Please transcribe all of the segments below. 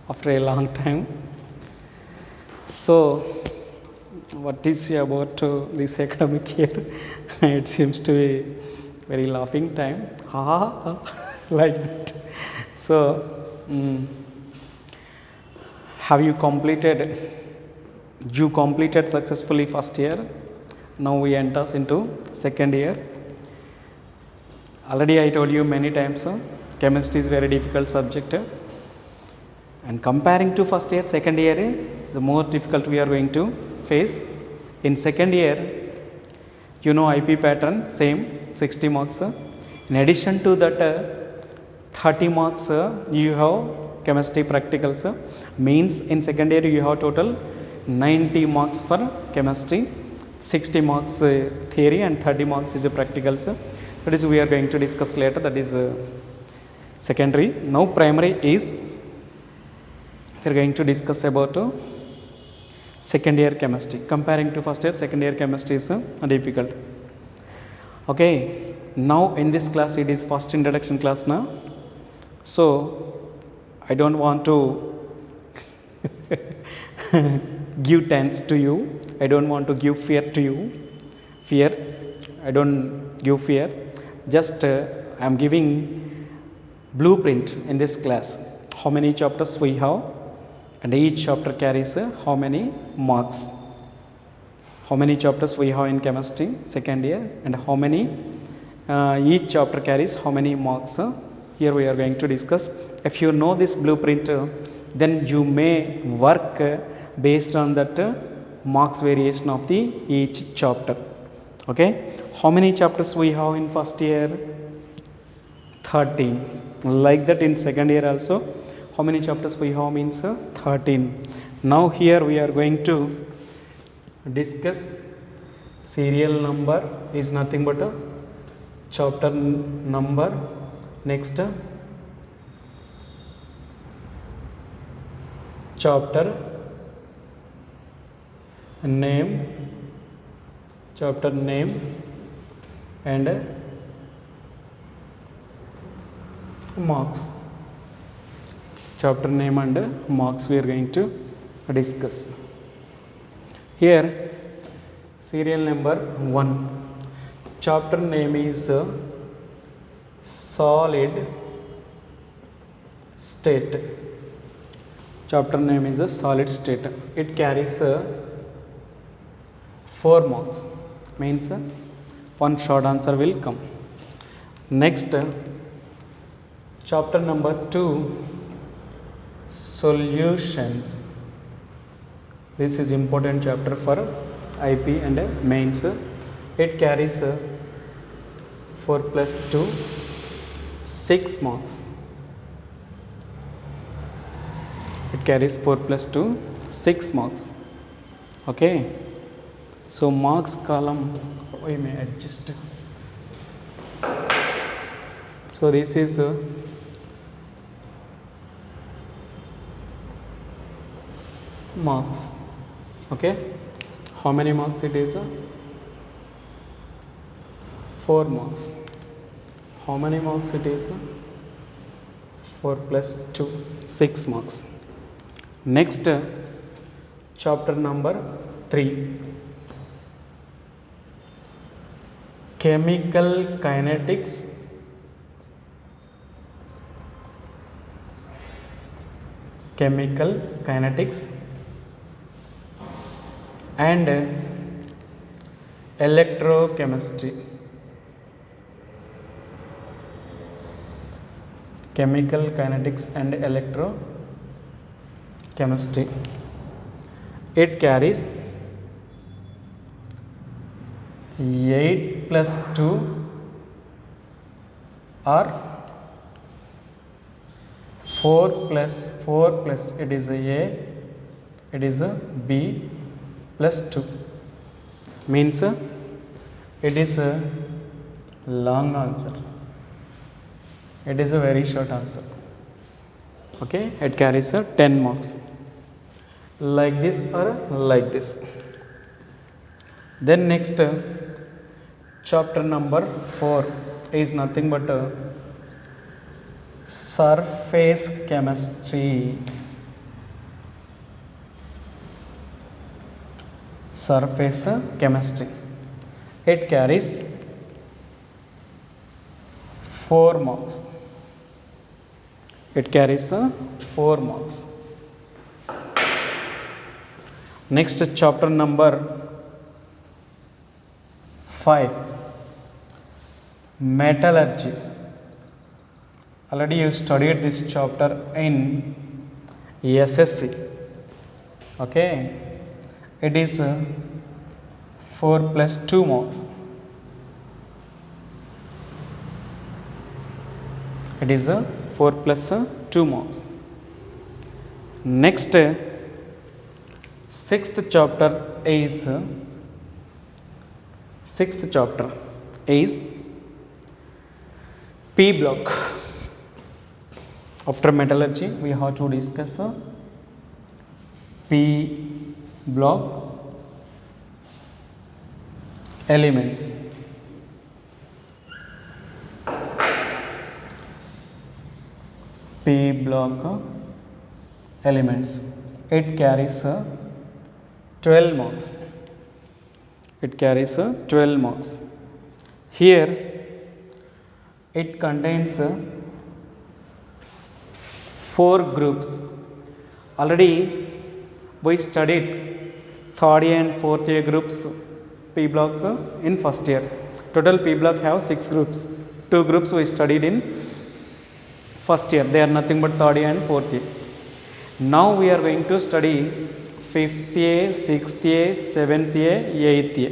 after a long time. So, what is about this academic year? It seems to be very laughing time. Ha ha ha, like that. So, have you completed? You completed successfully first year. Now we enter into second year. Already I told you many times, chemistry is very difficult subject. And comparing to first year, second year, the more difficult we are going to face. In second year, you know IP pattern, same 60 marks. In addition to that, 30 marks you have chemistry practicals. Means in second year you have total 90 marks for chemistry, 60 marks theory and 30 marks is practicals. That is we are going to discuss later. That is secondary. Now primary is we are going to discuss about second year chemistry. Comparing to first year, second year chemistry is difficult. Okay, now in this class it is first introduction class now. So I don't want to give tense to you. I don't want to give fear to you. Fear. I don't give fear. Just I am giving blueprint in this class. How many chapters we have, and each chapter carries how many marks. How many chapters we have in chemistry second year, and how many each chapter carries how many marks. Here we are going to discuss. If you know this blueprint, then you may work based on that marks variation of the each chapter. Okay, how many chapters we have in first year? 13. Like that in second year also, how many chapters we have means 13. Now here we are going to discuss serial number is nothing but a chapter number. Next, chapter name, and marks. Chapter name and marks we are going to discuss. Here serial number 1, chapter name is solid state. Chapter name is a solid state. It carries 4 marks. Means one short answer will come. Next, chapter number 2, solutions. This is important chapter for IP and mains. It carries 4 plus 2, 6 marks. It carries 4 plus 2, 6 marks. Okay, so marks column we may adjust. So this is marks. Okay, how many marks it is? 4 marks. How many marks it is? 4 plus 2, 6 marks. Next, chapter number 3, chemical kinetics and electrochemistry. Chemical kinetics and electrochemistry. It carries 8 plus 2 or 4 plus it is a A, it is a B plus 2. Means it is a long answer. It is a very short answer. Okay, it carries 10 marks. Like this or like this. Then next, chapter number 4 is nothing but surface chemistry. Surface chemistry. It carries 4 marks. It carries 4 marks. Next, chapter number 5, metallurgy. Already you studied this chapter in SSC. Okay, it is 4 plus 2 marks. It is 4 plus 2 marks. Next, sixth chapter is P block. After metallurgy, we have to discuss P block elements. P block elements. It carries 12 marks. It carries 12 marks. Here it contains 4 groups. Already we studied third year and fourth year groups P block in first year. Total P block have 6 groups. 2 groups we studied in first year. They are nothing but third year and fourth year. Now we are going to study 5th year, 6th year, 7th year, 8th year.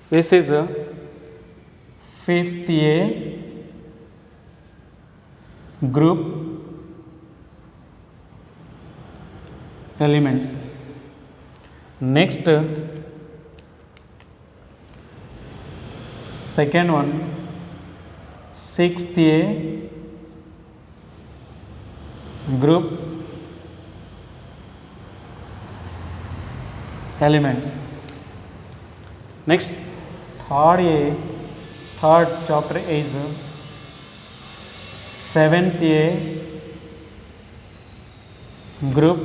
This is a 5th year group elements. Next, second one, 6th year group elements. Next, third chapter is 7th year group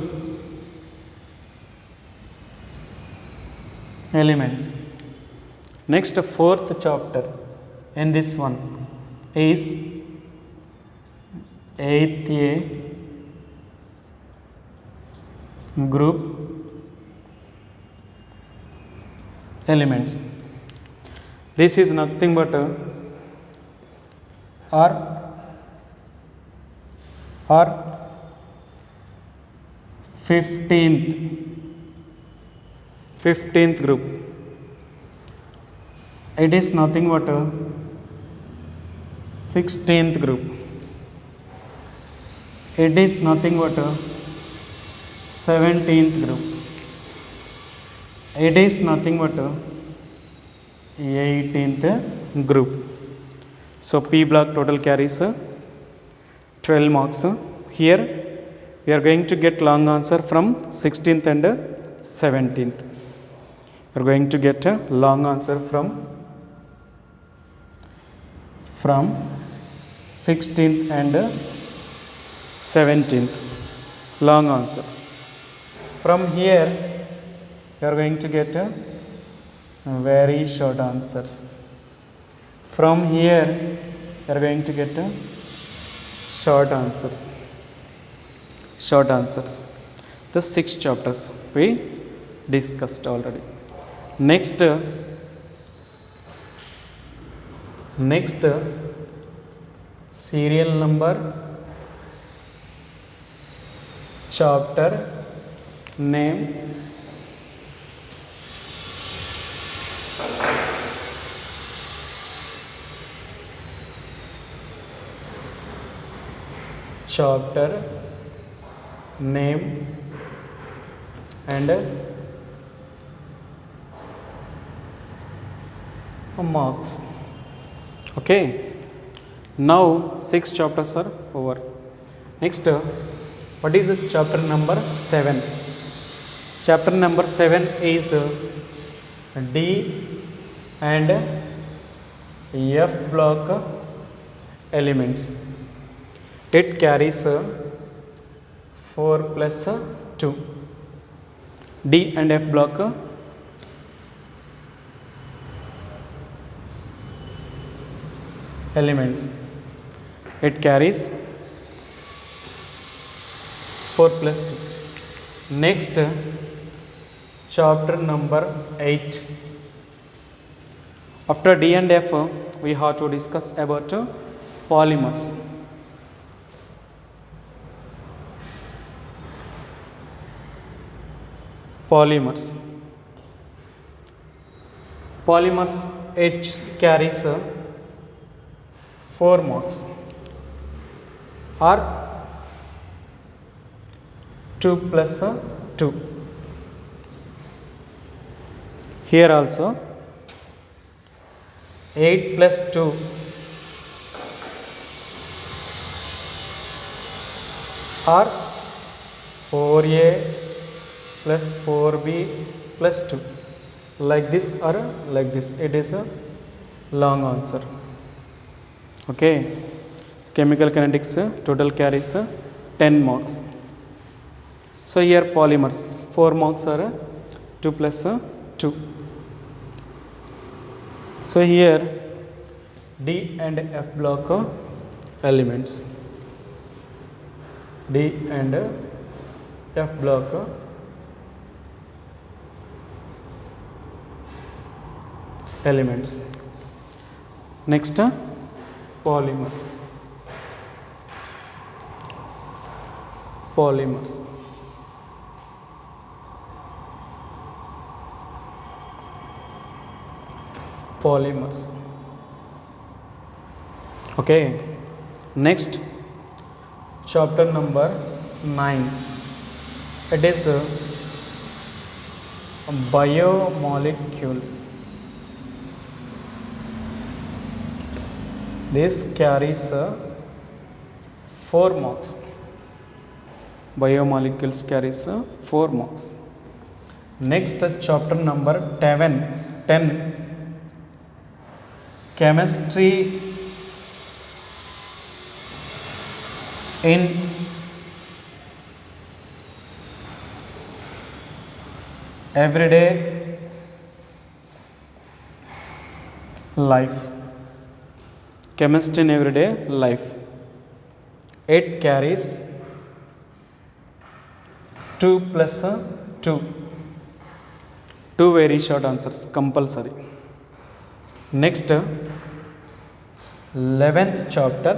elements. Next, fourth chapter in this one is 8th year group elements. This is nothing but or 15th group. It is nothing but 16th group. It is nothing but 17th group. It is nothing but 18th group. So P block total carries 12 marks. Here we are going to get long answer from 16th and 17th. We are going to get a long answer from 16th and 17th. Long answer. From here you are going to get very short answers. From here you are going to get short answers. The 6 chapters we discussed already. Next serial number, chapter name, chapter name and marks. Okay, now 6 chapters are over. Next, what is chapter number 7? Chapter number 7 is D and F block elements. It carries 4 plus 2. D and F block elements. It carries 4 plus 2. Next, chapter number 8. After D and F, we have to discuss about polymers. Polymers. Polymers H carries 4 marks or 2 plus 2. Here also 8 plus 2 or 4a plus 4b plus 2, like this or like this. It is a long answer. Okay, chemical kinetics total carries 10 marks. So here polymers 4 marks are 2 plus 2. So here D and F block elements. D and F block elements. Next, polymers. Polymers. Polymers. Okay. Next, chapter number 9. It is biomolecules. This carries 4 marks. Biomolecules carries 4 marks. Next, chapter number 10. Chemistry in everyday life. Chemistry in everyday life. It carries 2 plus 2. 2 very short answers compulsory. Next, 11th chapter.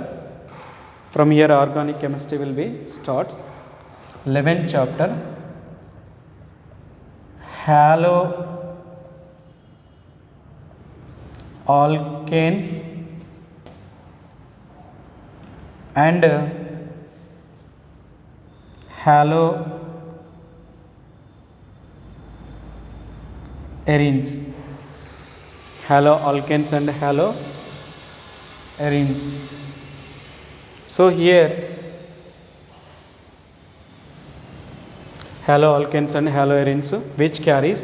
From here organic chemistry will be starts. 11th chapter, halo alkanes and haloarenes. Haloalkanes and haloarenes. So here haloalkanes and haloarenes, which carries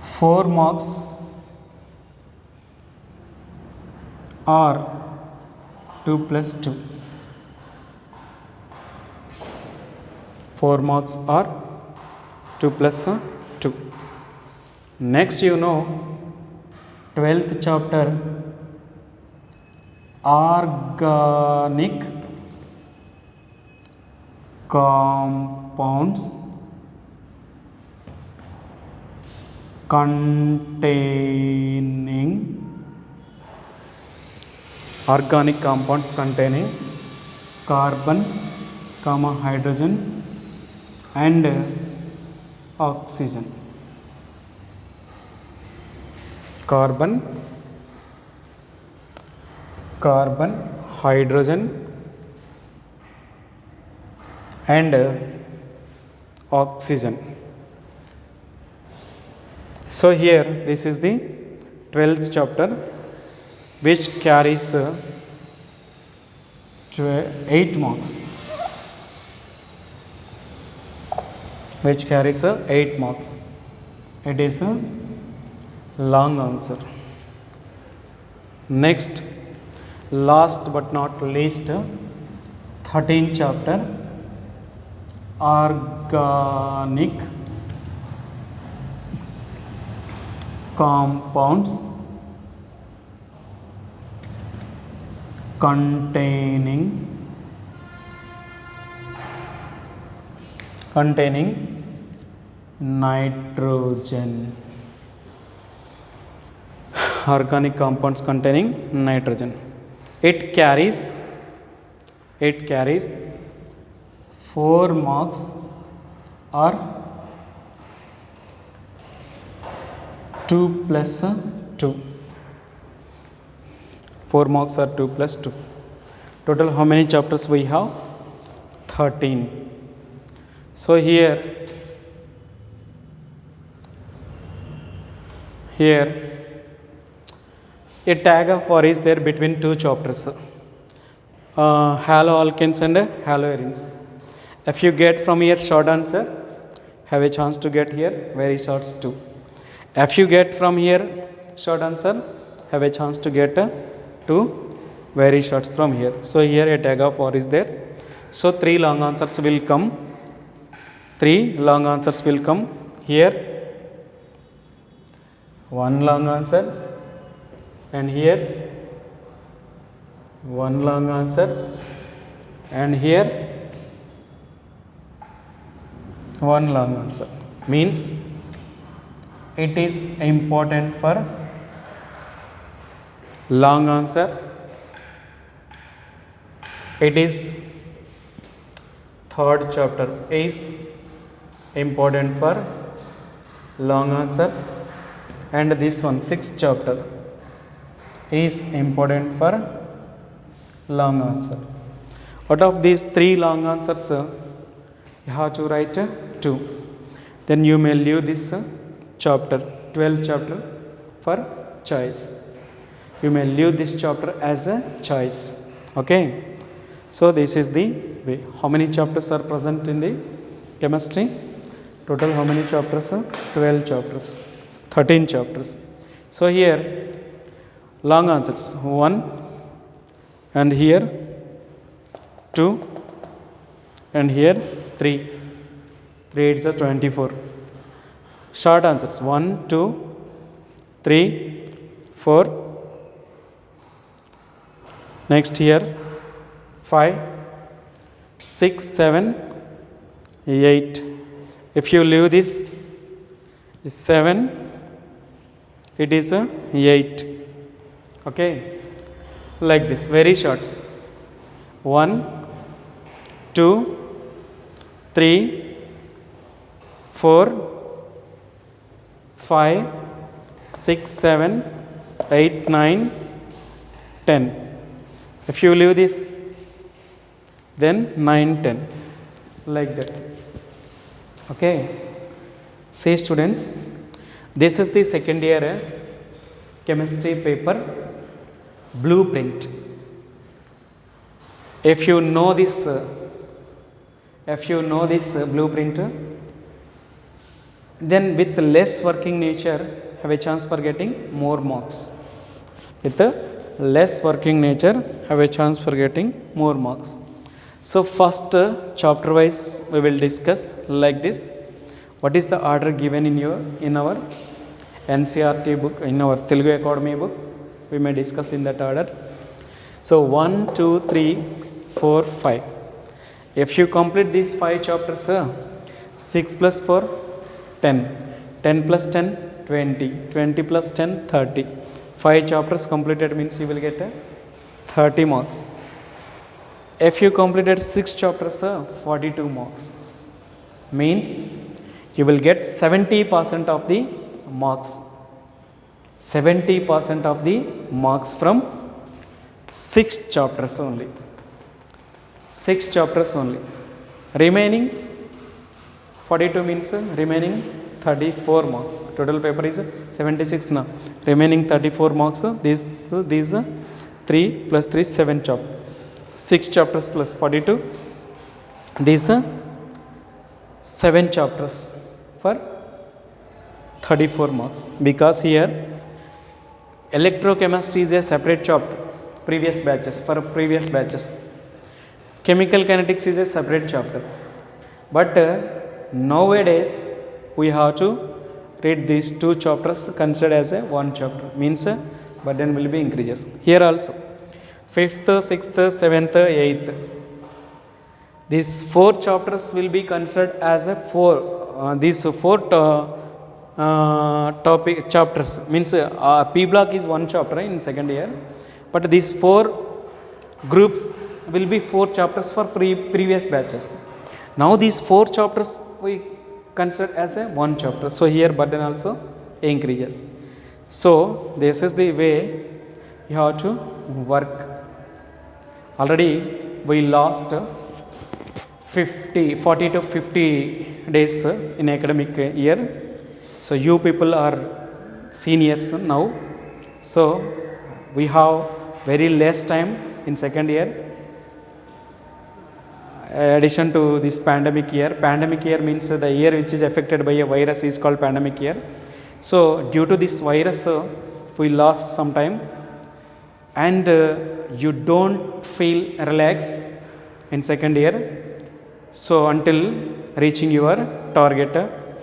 4 marks or 2 plus 2. 4 marks or 2 plus 2. Next, 12th chapter, organic compounds containing carbon, hydrogen and oxygen. Carbon, hydrogen and oxygen. So here this is the 12th chapter, which carries 8 marks. Which carries 8 marks. It is a long answer. Next, last but not least, 13th chapter, organic compounds containing nitrogen. Organic compounds containing nitrogen. It carries 4 marks or 2 plus 2. 4 marks are 2 plus 2. Total how many chapters we have? 13. So here a tag of war is there between 2 chapters, haloalkanes and haloarenes. If you get from here short answer, have a chance to get here very shorts too. If you get from here short answer, have a chance to get 2 very shorts from here. So here a tag of war is there. So 3 long answers will come. 3 long answers will come here. 1 long answer, and here 1 long answer, and here 1 long answer. Means it is important for long answer. It is 3rd chapter is important for long answer, and this one 6th chapter is important for long answer. Out of these 3 long answers, you have to write 2. Then you may leave this chapter, 12th chapter, for choice. You may leave this chapter as a choice. Okay. So this is the way. How many chapters are present in the chemistry? Total how many chapters? 12 chapters. 13 chapters. So here long answers 1, and here 2, and here 3. 3 is 24. Short answers 1, 2, 3, 4. Next here 5, 6, 7, 8. If you leave this 7, it is 8. Okay, like this, very short. 1, 2, 3, 4, 5, 6, 7, 8, 9, 10. If you leave this, then 9, 10, like that. Okay. See students, this is the second year chemistry paper blueprint. If you know this blueprint, then with less working nature have a chance for getting more marks. With less working nature have a chance for getting more marks. So first chapter wise we will discuss like this. What is the order given in our NCERT book, in our Telugu Academy book? We may discuss in that order. So 1, 2, 3, 4, 5. If you complete these 5 chapters, 6 plus 4, 10. 10 plus 10, 20. 20 plus 10, 30. 5 chapters completed means you will get 30 marks. If you completed 6 chapters, 42 marks. Means you will get 70% of the marks. 70% of the marks from 6 chapters only. 6 chapters only. Remaining 42 means remaining 34 marks. Total paper is 76 now. Remaining 34 marks. These 3 plus 3 7 chapters. 6 chapters plus 42. These 7 chapters for 34 marks. Because here electrochemistry is a separate chapter. previous batches, for previous batches. Chemical kinetics is a separate chapter, but nowadays we have to read these two chapters considered as a one chapter, means burden will be increases. Here also 5th, 6th, 7th, 8th, these four chapters will be considered as a these four topic chapters, means P block is one chapter in second year, but these four groups will be four chapters for previous batches. Now these four chapters we consider as a one chapter, so here burden also increases. So this is the way you have to work. Already we lost 40 to 50 days in academic year. So you people are seniors now, so we have very less time in second year. Addition to this pandemic year means the year which is affected by a virus is called pandemic year. So due to this virus we lost some time, and you don't feel relaxed in second year. So until reaching your target,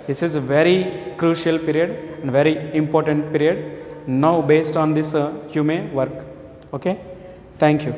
this is a very crucial period and very important period. Now based on this you may work. Okay, thank you.